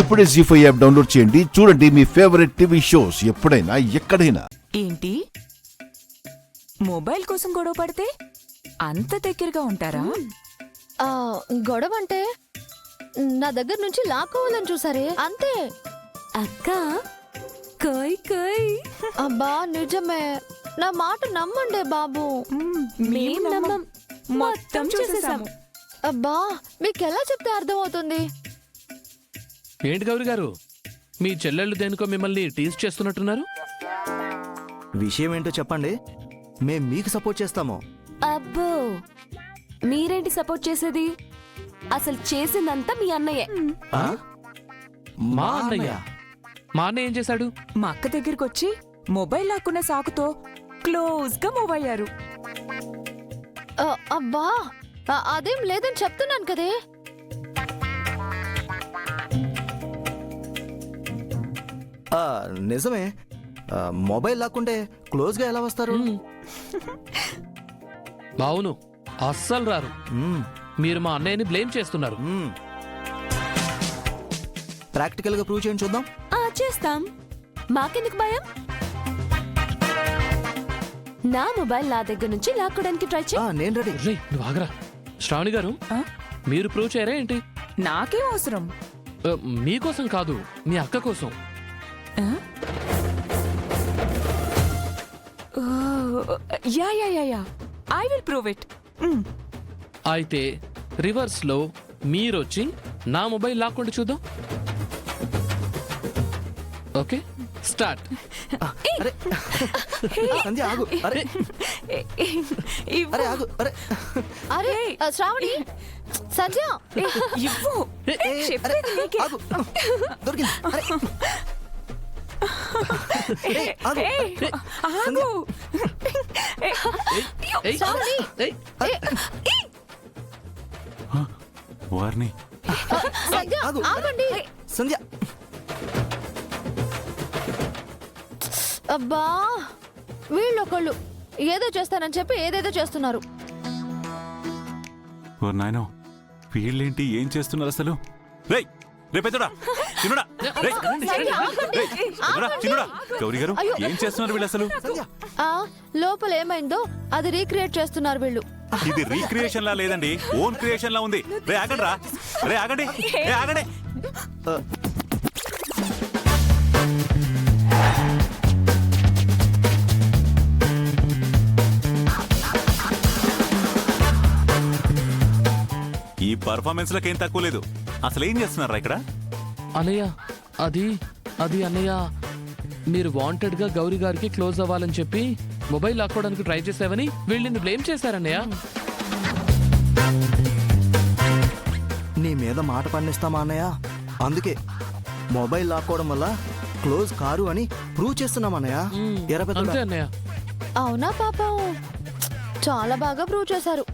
ఇప్పుడే జీ5 app download చేయండి. చూడండి మీ ఫేవరెట్ టీవీ షోస్ ఎప్పుడైనా ఎక్కడైనా. ఏంటి మొబైల్ కోసం గొడవ పడితే అంత దగ్గరగా ఉంటారా? గొడవ అంటే నా దగ్గర నుంచి లాక్కోవాలని చూసారే, అంతే. అక్క కై కై. అబ్బా నిజమే, నా మాట నమ్మండే బాబు. మేం నమ్మం, మొత్తం చూసేసాము. అబ్బా మీకెలా చెప్తే అర్థమవుతుంది? ఏంటి గౌరి గారు, మీ చెల్లెళ్ళు దేనికో మిమ్మల్ని టీజ్ చేస్తున్నట్టున్నారు? విషయం ఏంటో చెప్పండి, మేం మీకు సపోర్ట్ చేస్తాము. అబ్బో మీరేంటి సపోర్ట్ చేసేది? అసలు చేసిందంతా మీ అన్నయ్యే. ఆ? మా అన్నయ్య? మా అన్నయ్య ఏం చేశాడు? మా అక్క దగ్గరికి వచ్చి మొబైల్ లాక్కున్న సాకుతో క్లోజ్ గా మూవ్ అయ్యారు. అబ్బా అదేం లేదని చెప్తున్నాను కదే. నిజమే, మొబైల్ లాక్కుంటే క్లోజ్గా ఎలా వస్తారు? అవును, అస్సలు రారు. మీరు మా అన్నయ్యని బ్లేమ్ చేస్తున్నారు. ప్రాక్టికల్ గా ప్రూవ్ చేయండి చూద్దాం. చేస్తాం, మాకెందుకు భయం? నా మొబైల్ నా దగ్గర నుంచి లాక్కోడానికి ట్రై చేయి. నేను రెడీ. రేయ్, నువ్వు ఆగరా. శ్రావణి గారు, ఆ? మీరు ప్రూవ్ చేయరా ఏంటి? నాకేం అవసరం? మీకోసం కాదు, మీ అక్క కోసం. Yeah yeah yeah yeah, I will prove it. అయితే రివర్స్ లో మీరొచ్చి నా మొబైల్ లాక్కుంటే చూద్దాం. Okay, start. అరే సంధ్య ఆగు. అరే అరే ఆగు. అరే అరే శ్రావణి, సంధ్య ఇవ్వు. అరే ఆగు. దొరికింది. అరే ఆగు. ఆగు. శ్రావణి, వారిని సంధ్య ఆగు. ఆగండి. సంధ్య అబ్బా వీళ్ళొకళ్ళు ఏదో చేస్తానని చెప్పి ఏదేదో చేస్తున్నారు. ఓ నాయనో, వీళ్ళేంటి ఏం చేస్తున్నారు అసలు? రేయ్ రేపెత్తడా చిన్నుడా, రేయ్ సంధ్య, ఆగండి. చిన్నుడా, చిన్నుడా. గౌరీ గారు ఏం చేస్తున్నారు వీళ్ళు అసలు? సంధ్య లోపల ఏమైందో అది రీక్రియేట్ చేస్తున్నారు వీళ్ళు. ఇది రీక్రియేషన్ లా లేదండి, ఓన్ క్రియేషన్ లా ఉంది. రే ఆగండి రా, రే ఆగండి, రే ఆగండి. ఈ పర్ఫార్మెన్స్ లకి ఏం తక్కువ లేదు. అసలు ఏం చేస్తున్నారా ఇక్కడ? అన్నయ్య, అది అన్నయ్య, మీరు వాంటెడ్ గా గౌరీ గారికి క్లోజ్ అవ్వాలని చెప్పి మొబైల్ లాక్కోవడానికి ట్రై చేసావని వీళ్ళని బ్లేమ్ చేశారన్నయ్య. నీ మీద మాట పండిస్తామా అన్నయ్య? అందుకే మొబైల్ లాక్కోవడం వల్ల క్లోజ్ కారు అని ప్రూవ్ చేస్తున్నాం అన్నయ్య. అంతే అన్నయ్య. అవునా పాపం, చాలా బాగా ప్రూవ్ చేశారు.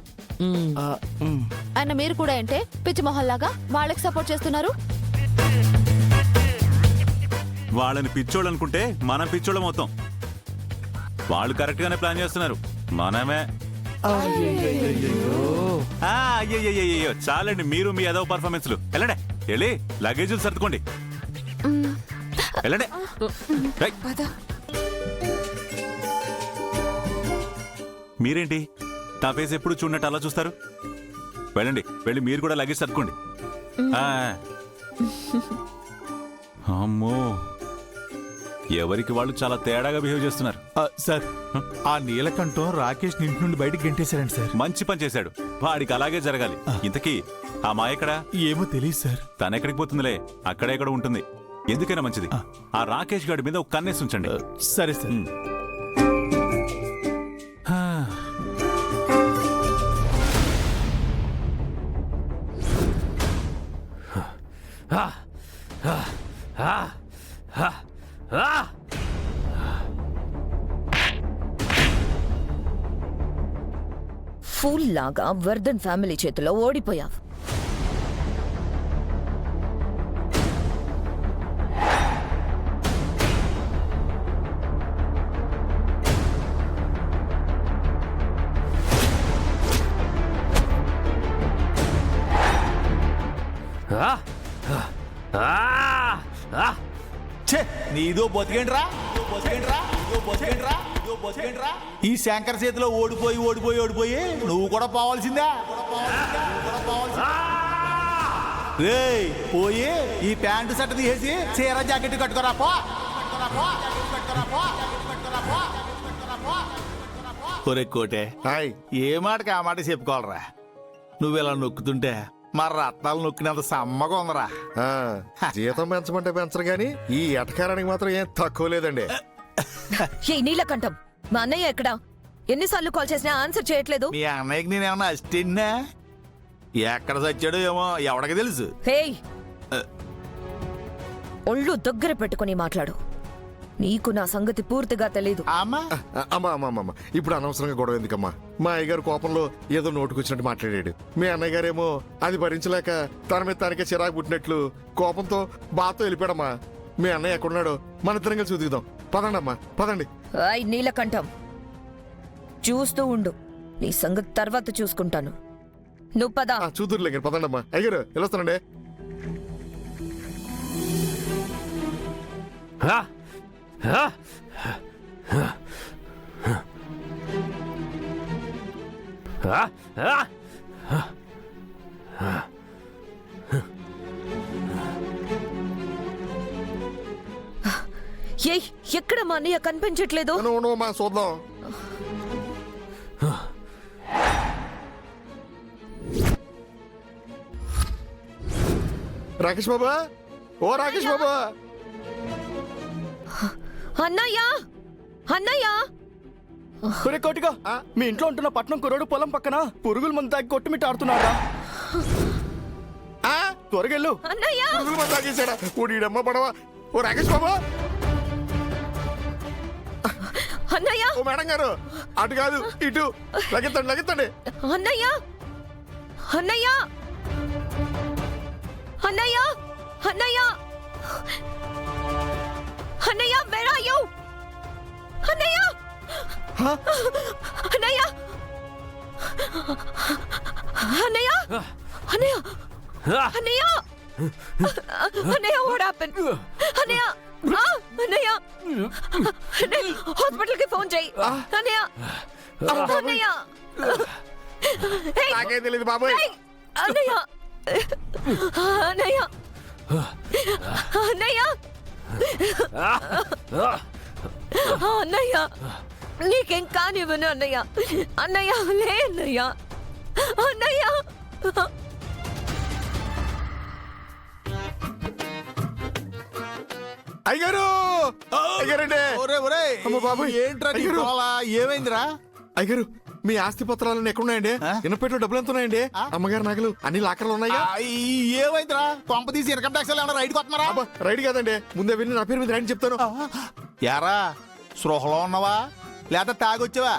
ఆయన మీరు కూడా ఏంటే పిచ్చి మొహల్లాగా వాళ్ళకి సపోర్ట్ చేస్తున్నారు? వాళ్ళని పిచ్చోళ్ళు అనుకుంటే మనం పిచ్చోళ్ళం అవుతాం. వాళ్ళు కరెక్ట్ గానే ప్లాన్ చేస్తున్నారు, మనమే. అయ్యయ్యో చాలండి, మీరు మీ ఏదో పర్ఫార్మెన్స్లు. వెళ్ళండి, వెళ్ళి లగేజీలు సర్దుకోండి. వెళ్ళండి. మీరేంటి నా ఫేస్ ఎప్పుడు చూడనట్టు అలా చూస్తారు? వెళ్ళండి, వెళ్ళి మీరు కూడా లగేజ్ సర్దుకోండి. అమ్మో, ఎవరికి వాళ్ళు చాలా తేడాగా బిహేవ్ చేస్తున్నారు. సార్, ఆ నీలకంఠం రాకేష్ ఇంటి నుండి బయటికి గెంటేశారండి సార్. మంచి పని చేశాడు, వాడికి అలాగే జరగాలి. ఇంతకీ ఆ మాయ ఎక్కడా? ఏమో తెలియదు సార్. తనెక్కడికి పోతుందిలే, అక్కడెక్కడ ఉంటుంది. ఎందుకైనా మంచిది ఆ రాకేష్ గారి మీద ఒక కన్నేసి ఉంచండి. సరే సార్. ఫూల్ లాగా వర్ధన్ ఫ్యామిలీ చేతిలో ఓడిపోయావు. ఛే, నీదో బతికేంట్రా ఈ శంకర్ చేతిలో ఓడిపోయి నువ్వు కూడా పోవాల్సిందే. రేయ్ పోయి ఈ ప్యాంటు షర్ట్ తీసేసి చీర జాకెట్ కట్టుకోరా పో. ఒరే కోటే, హాయ్ ఏ మాటకి ఆ మాట చెప్పుకోవాలరా. నువ్వు ఇలా నొక్కుతుంటే మా రత్నాలు నొక్కినంత సమ్మగా ఉందరా. జీతం పెంచమంటే పెంచరు గాని ఈ ఎటకారానికి మాత్రం ఏం తక్కువ లేదండి. ఏ నీలకంఠం, మా అన్నయ్య ఎక్కడా? ఎన్నిసార్లు కాల్ చేసినా ఆన్సర్ చేయట్లేదు. మీ అన్నయ్యకి నేనేమన్నా అసిస్టెంట్నా? ఎక్కడ చచ్చాడో ఏమో ఎవడికి తెలుసు. హేయ్, ఒళ్ళు దగ్గర పెట్టుకుని మాట్లాడు. నీకు నా సంగతి పూర్తిగా తెలీదు. అమ్మా అమ్మా ఇప్పుడు అనవసరంగా గొడవ ఎందుకమ్మా? మా అయ్యగారు కోపంలో ఏదో నోటుకొచ్చినట్టు మాట్లాడాడు. మీ అన్నయ్య గారేమో అది భరించలేక తన మీద తనకే చిరాకు పుట్టినట్లు కోపంతో బాతో వెళ్ళిపోయాడమ్మా. మీ అన్నయ్య ఎక్కడున్నాడో మన ఇద్దరం కలిసి చూద్దాం. పదండి అమ్మా, పదండి. ఆయ్ నీలకంఠం, చూస్తూ ఉండు, నీ సంగతి తర్వాత చూసుకుంటాను. నువ్వు పదా. చూతురులే గారు, పదండి అమ్మా. అయ్యారు వెళ్ళొస్తానండి. ఏయ్, ఎక్కడ మా అన్నయ్య కనిపించట్లేదు? మా చూద్దాం. రాకేష్ బాబా, ఓ రాకేష్ బాబా. అన్నయ్య, అన్నయ్య, కోటిగా మీ ఇంట్లో ఉంటున్న పట్నం కుర్రోడు పొలం పక్కన పురుగుల మందు తాగి కొట్టుమిట్ట ఆడుతున్నాడా? త్వరగా వెళ్ళు. అన్నయ్య, పురుగుల మందు తాగేశాడా? ఓడమ్మ పడవ. ఓ రాకేష్ బాబా. అన్నయ్య, ఓ మేడం గారు, అటు కాదు ఇటు లగెత్తండి. అన్నయ్య, అన్నయ్య, అన్నయ్య, అన్నయ్య, అన్నయ్య, where are you? అన్నయ్య, అన్నయ్య, అన్నయ్య, అన్నయ్య, అన్నయ్య, అన్నయ్య, what happened? అన్నయ్య, అన్నయ్య, హాస్పిటల్ కి ఫోన్ చేయి. అన్నయ్య, అన్నయ్య, నాకేం తెలియదు బాబాయ్. అన్నయ్య, అన్నయ్య, అన్నయ్య, అన్నయ్య, నీకేం కానివ్వను అన్నయ్య. అన్నయ్య లే అన్నయ్య, అన్నయ్య. అయ్యారు అయ్యారండి. అమ్మ బాబాయ్, ఏంట్రా నీ అయ్యగారు. గోల? ఏమైందిరా? అయ్యారు, మీ ఆస్తి పత్రాలన్నీ ఎక్కడున్నాయండి? ఇనపెట్టు డబ్బులు ఎంత ఉన్నాయండి? అమ్మగారి నగలు అన్ని లాకర్లు ఉన్నాయా? ఏమైందిరా? కొంప తీసి ఇన్కమ్ ట్యాక్స్ ఏమన్నా రైడ్ కొట్టమరా? అబ్బా, రైడ్ కాదండి, ముందే వెళ్ళి నా పేరు మీద రైడ్ చెప్తాను. యారా స్పృహలో ఉన్నావా లేదా తాగొచ్చావా?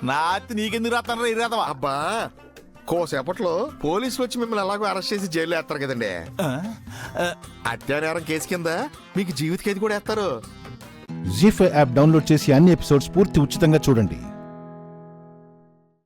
నా అత్తి నీకెందుకు రాస్తానరా ఇరాదవా? అబ్బా, కోసేపట్లో పోలీసులు వచ్చి మిమ్మల్ని ఎలాగో అరెస్ట్ చేసి జైల్లో వేస్తారు కదండి. హత్యానేరం కేసు కింద మీకు జీవిత ఖైదు కూడా వేస్తారు. జీ5 యాప్ డౌన్లోడ్ చేసి అన్ని ఎపిసోడ్స్ పూర్తి ఉచితంగా చూడండి.